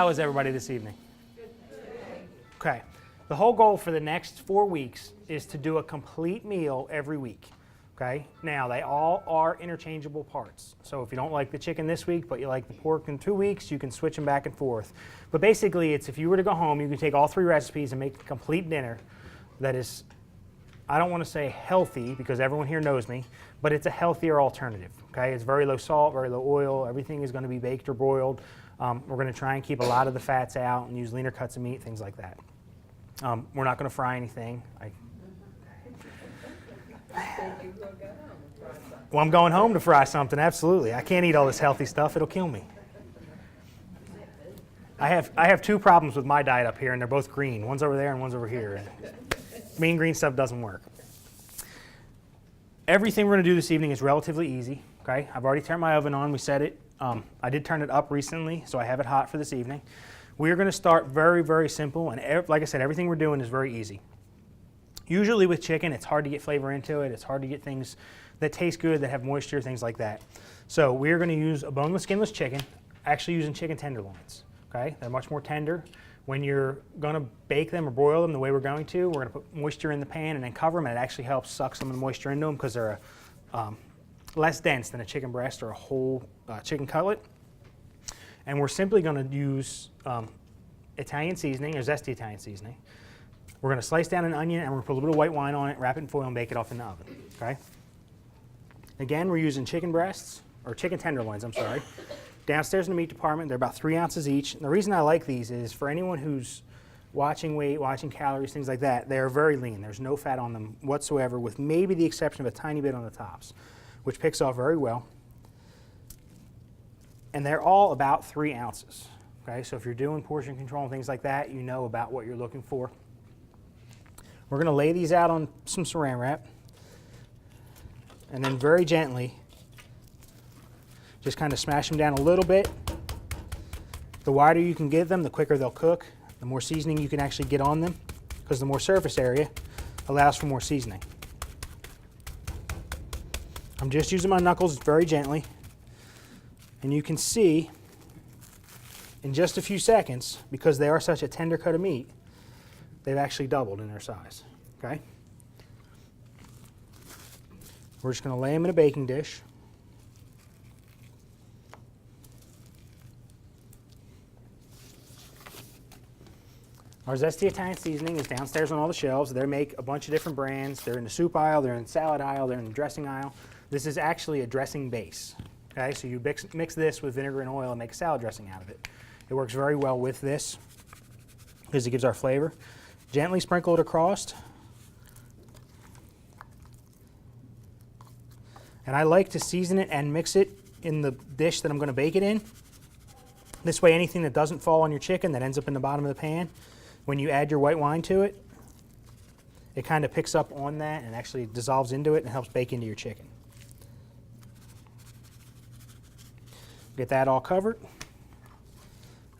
How is everybody this evening? Okay. The whole goal for the next 4 weeks is to do a complete meal every week. Okay. Now, they all are interchangeable parts. So if you don't like the chicken this week, but you like the pork in 2 weeks, you can switch them back and forth. But basically, it's if you were to go home, you can take all 3 recipes and make a complete dinner that is, I don't want to say healthy because everyone here knows me, but it's a healthier alternative. Okay. It's very low salt, very low oil. Everything is going to be baked or broiled. We're going to try and keep a lot of the fats out and use leaner cuts of meat, things like that. We're not going to fry anything. Well, I'm going home to fry something, absolutely. I can't eat all this healthy stuff. It'll kill me. I have 2 problems with my diet up here, and they're both green. One's over there and one's over here. Mean green stuff doesn't work. Everything we're going to do this evening is relatively easy. Okay, I've already turned my oven on. We set it. I did turn it up recently, so I have it hot for this evening. We're going to start very, very simple, and like I said, everything we're doing is very easy. Usually with chicken, it's hard to get flavor into it. It's hard to get things that taste good, that have moisture, things like that. So we're going to use a boneless, skinless chicken, actually using chicken tenderloins. Okay, they're much more tender. When you're going to bake them or broil them the way we're going to put moisture in the pan and then cover them, and it actually helps suck some of the moisture into them because they're less dense than a chicken breast or a whole chicken cutlet. And we're simply going to use Italian seasoning, or zesty Italian seasoning. We're going to slice down an onion and we're going to put a little bit of white wine on it, wrap it in foil, and bake it off in the oven. Okay. Again, we're using chicken breasts, or chicken tenderloins, I'm sorry. Downstairs in the meat department, they're about 3 ounces each. And the reason I like these is for anyone who's watching weight, watching calories, things like that, they are very lean. There's no fat on them whatsoever, with maybe the exception of a tiny bit on the tops, which picks off very well. And they're all about 3 ounces. Okay, so if you're doing portion control and things like that, you know about what you're looking for. We're going to lay these out on some saran wrap, and then very gently just kind of smash them down a little bit. The wider you can get them, the quicker they'll cook, the more seasoning you can actually get on them, because the more surface area allows for more seasoning. I'm just using my knuckles very gently, and you can see in just a few seconds, because they are such a tender cut of meat, they've actually doubled in their size. Okay? We're just going to lay them in a baking dish. Our zesty Italian seasoning is downstairs on all the shelves. They make a bunch of different brands. They're in the soup aisle, they're in the salad aisle, they're in the dressing aisle. This is actually a dressing base. Okay, so you mix this with vinegar and oil and make a salad dressing out of it. It works very well with this because it gives our flavor. Gently sprinkle it across. And I like to season it and mix it in the dish that I'm going to bake it in. This way, anything that doesn't fall on your chicken that ends up in the bottom of the pan, when you add your white wine to it, it kind of picks up on that and actually dissolves into it and helps bake into your chicken. Get that all covered. And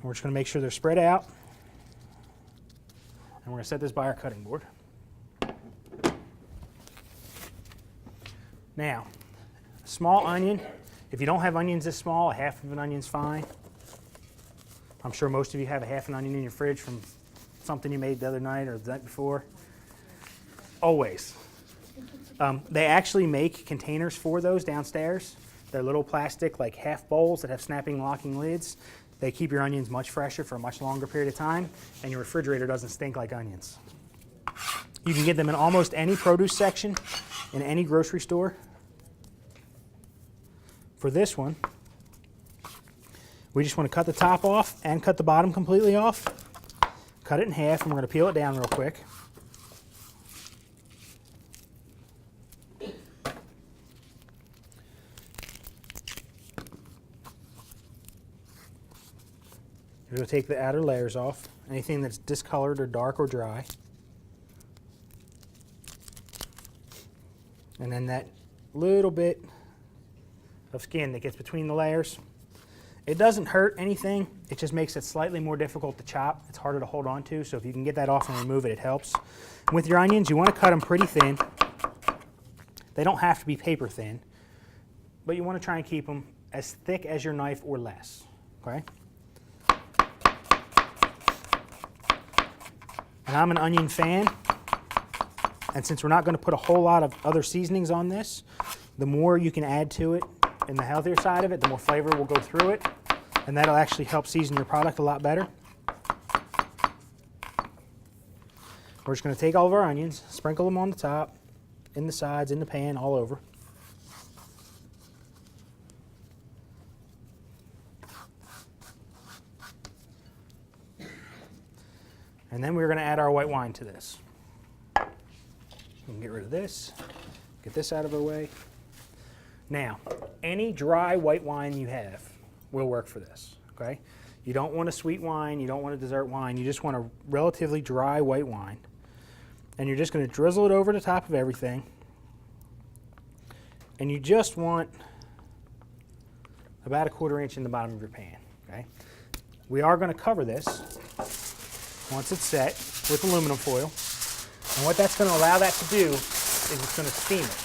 we're just going to make sure they're spread out. And we're going to set this by our cutting board. Now, a small onion. If you don't have onions this small, a half of an onion's fine. I'm sure most of you have a half an onion in your fridge from something you made the other night or the night before. Always. They actually make containers for those downstairs. They're little plastic, like half bowls that have snapping, locking lids. They keep your onions much fresher for a much longer period of time, and your refrigerator doesn't stink like onions. You can get them in almost any produce section in any grocery store. For this one, we just want to cut the top off and cut the bottom completely off. Cut it in half, and we're going to peel it down real quick. We'll take the outer layers off, anything that's discolored or dark or dry. And then that little bit of skin that gets between the layers. It doesn't hurt anything, it just makes it slightly more difficult to chop. It's harder to hold on to, so if you can get that off and remove it, it helps. With your onions, you want to cut them pretty thin. They don't have to be paper thin, but you want to try and keep them as thick as your knife or less, okay? And I'm an onion fan. And since we're not going to put a whole lot of other seasonings on this, the more you can add to it and the healthier side of it, the more flavor will go through it. And that'll actually help season your product a lot better. We're just going to take all of our onions, sprinkle them on the top, in the sides, in the pan, all over. And then we're going to add our white wine to this. We can get rid of this, get this out of our way. Now, any dry white wine you have will work for this, okay? You don't want a sweet wine, you don't want a dessert wine, you just want a relatively dry white wine. And you're just going to drizzle it over the top of everything. And you just want about 1/4 inch in the bottom of your pan, okay? We are going to cover this once it's set with aluminum foil. And what that's going to allow that to do is it's going to steam it.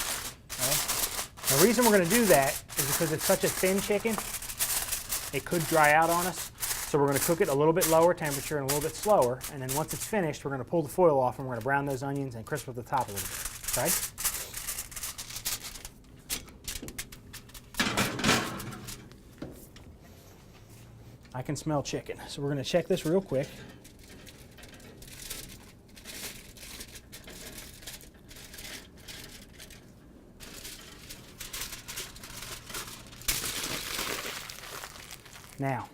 Okay? The reason we're going to do that is because it's such a thin chicken, it could dry out on us. So we're going to cook it a little bit lower temperature and a little bit slower. And then once it's finished, we're going to pull the foil off and we're going to brown those onions and crisp up the top a little bit. Okay? I can smell chicken. So we're going to check this real quick. Now,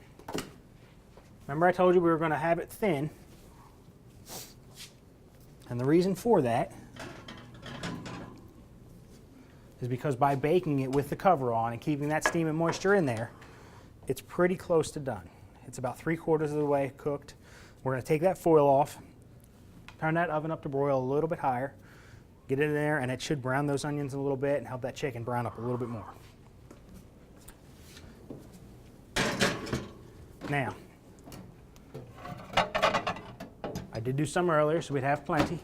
remember I told you we were going to have it thin, and the reason for that is because by baking it with the cover on and keeping that steam and moisture in there, it's pretty close to done. It's about 3/4 of the way cooked. We're going to take that foil off, turn that oven up to broil a little bit higher, get it in there, and it should brown those onions a little bit and help that chicken brown up a little bit more. Now, I did do some earlier, so we'd have plenty.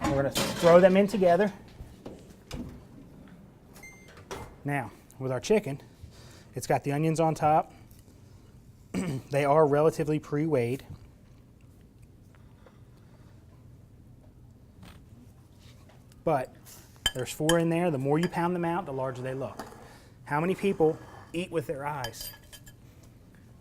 We're going to throw them in together. Now, with our chicken, it's got the onions on top. They are relatively pre-weighed. But there's 4 in there. The more you pound them out, the larger they look. How many people eat with their eyes?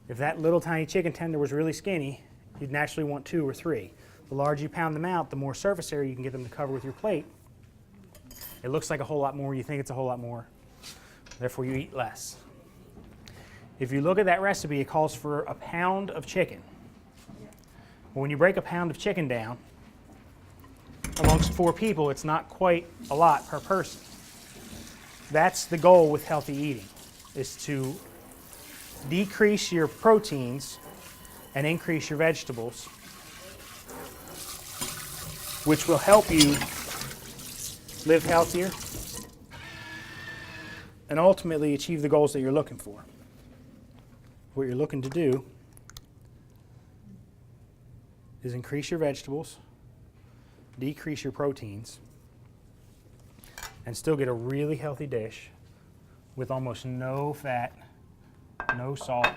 If that little tiny chicken tender was really skinny, you'd naturally want 2 or 3. The larger you pound them out, the more surface area you can get them to cover with your plate. It looks like a whole lot more, you think it's a whole lot more, therefore you eat less. If you look at that recipe, it calls for a pound of chicken. Well, when you break a pound of chicken down, amongst 4 people, it's not quite a lot per person. That's the goal with healthy eating, is to decrease your proteins and increase your vegetables, which will help you live healthier and ultimately achieve the goals that you're looking for. What you're looking to do is increase your vegetables, decrease your proteins, and still get a really healthy dish with almost no fat, no salt,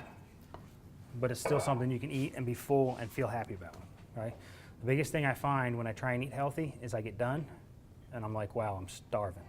but it's still something you can eat and be full and feel happy about, right? The biggest thing I find when I try and eat healthy is I get done and I'm like, wow, I'm starving.